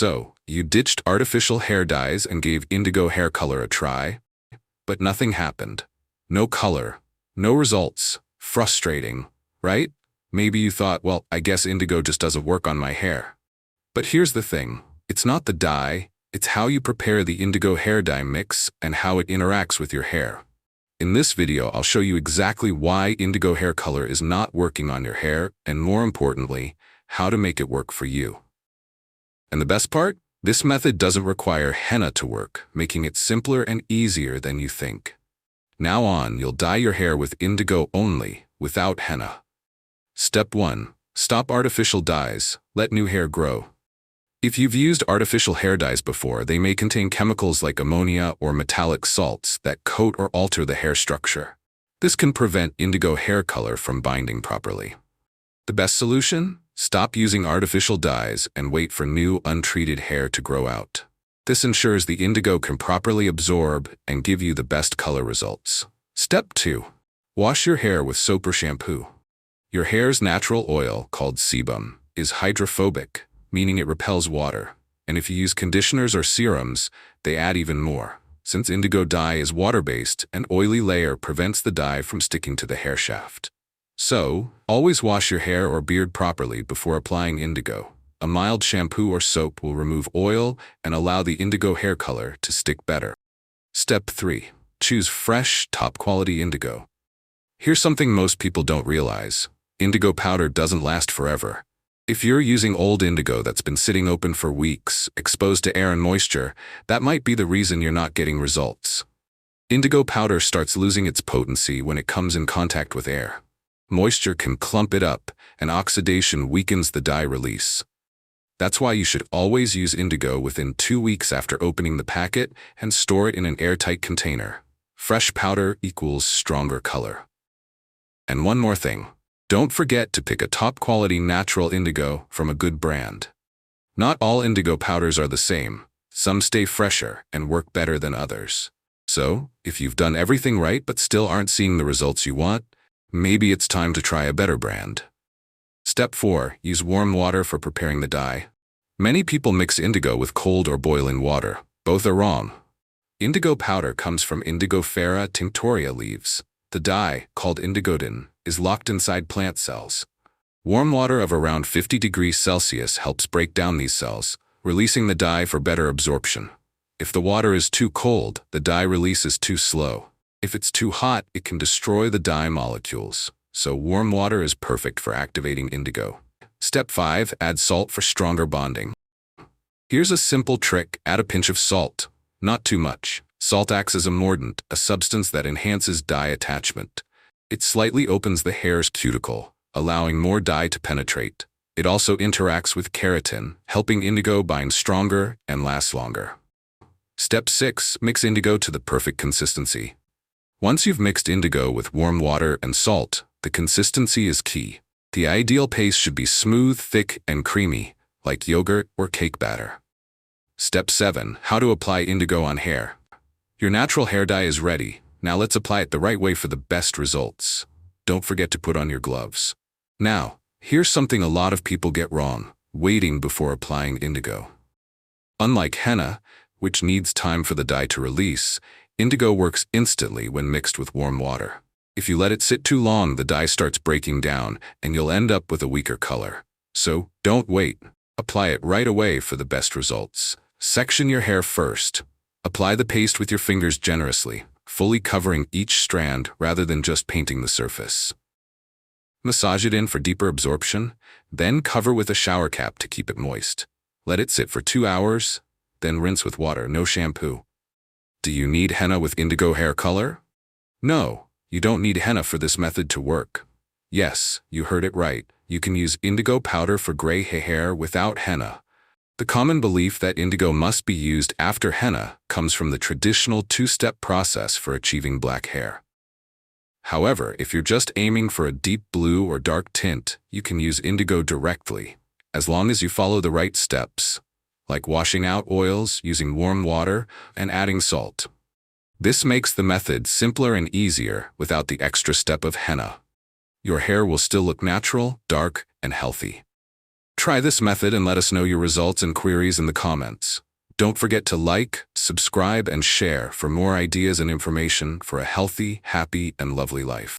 So, you ditched artificial hair dyes and gave indigo hair color a try? But nothing happened. No color. No results. Frustrating, right? Maybe you thought, well, I guess indigo just doesn't work on my hair. But here's the thing. It's not the dye, it's how you prepare the indigo hair dye mix and how it interacts with your hair. In this video, I'll show you exactly why indigo hair color is not working on your hair, and more importantly, how to make it work for you. And the best part? This method doesn't require henna to work, making it simpler and easier than you think. Now on, you'll dye your hair with indigo only, without henna. Step 1. Stop artificial dyes. Let new hair grow. If you've used artificial hair dyes before, they may contain chemicals like ammonia or metallic salts that coat or alter the hair structure. This can prevent indigo hair color from binding properly. The best solution? Stop using artificial dyes and wait for new, untreated hair to grow out. This ensures the indigo can properly absorb and give you the best color results. Step 2. Wash your hair with soap or shampoo. Your hair's natural oil, called sebum, is hydrophobic, meaning it repels water. And if you use conditioners or serums, they add even more. Since indigo dye is water-based, an oily layer prevents the dye from sticking to the hair shaft. So, always wash your hair or beard properly before applying indigo. A mild shampoo or soap will remove oil and allow the indigo hair color to stick better. Step 3. Choose fresh, top-quality indigo. Here's something most people don't realize. Indigo powder doesn't last forever. If you're using old indigo that's been sitting open for weeks, exposed to air and moisture, that might be the reason you're not getting results. Indigo powder starts losing its potency when it comes in contact with air. Moisture can clump it up, and oxidation weakens the dye release. That's why you should always use indigo within 2 weeks after opening the packet and store it in an airtight container. Fresh powder equals stronger color. And one more thing. Don't forget to pick a top-quality natural indigo from a good brand. Not all indigo powders are the same. Some stay fresher and work better than others. So, if you've done everything right but still aren't seeing the results you want, maybe it's time to try a better brand. Step 4. Use warm water for preparing the dye. Many people mix indigo with cold or boiling water. Both are wrong. Indigo powder comes from Indigofera tinctoria leaves. The dye, called indigodin, is locked inside plant cells. Warm water of around 50 degrees Celsius helps break down these cells, releasing the dye for better absorption. If the water is too cold, the dye release is too slow. If it's too hot, it can destroy the dye molecules. So warm water is perfect for activating indigo. Step 5. Add salt for stronger bonding. Here's a simple trick. Add a pinch of salt. Not too much. Salt acts as a mordant, a substance that enhances dye attachment. It slightly opens the hair's cuticle, allowing more dye to penetrate. It also interacts with keratin, helping indigo bind stronger and last longer. Step 6. Mix indigo to the perfect consistency. Once you've mixed indigo with warm water and salt, the consistency is key. The ideal paste should be smooth, thick, and creamy, like yogurt or cake batter. Step 7. How to apply indigo on hair. Your natural hair dye is ready. Now let's apply it the right way for the best results. Don't forget to put on your gloves. Now, here's something a lot of people get wrong: waiting before applying indigo. Unlike henna, which needs time for the dye to release, indigo works instantly when mixed with warm water. If you let it sit too long, the dye starts breaking down, and you'll end up with a weaker color. So, don't wait. Apply it right away for the best results. Section your hair first. Apply the paste with your fingers generously, fully covering each strand rather than just painting the surface. Massage it in for deeper absorption, then cover with a shower cap to keep it moist. Let it sit for 2 hours, then rinse with water, no shampoo. Do you need henna with indigo hair color? No, you don't need henna for this method to work. Yes, you heard it right. You can use indigo powder for gray hair without henna. The common belief that indigo must be used after henna comes from the traditional 2-step process for achieving black hair. However, if you're just aiming for a deep blue or dark tint, you can use indigo directly, as long as you follow the right steps, like washing out oils, using warm water, and adding salt. This makes the method simpler and easier without the extra step of henna. Your hair will still look natural, dark, and healthy. Try this method and let us know your results and queries in the comments. Don't forget to like, subscribe, and share for more ideas and information for a healthy, happy, and lovely life.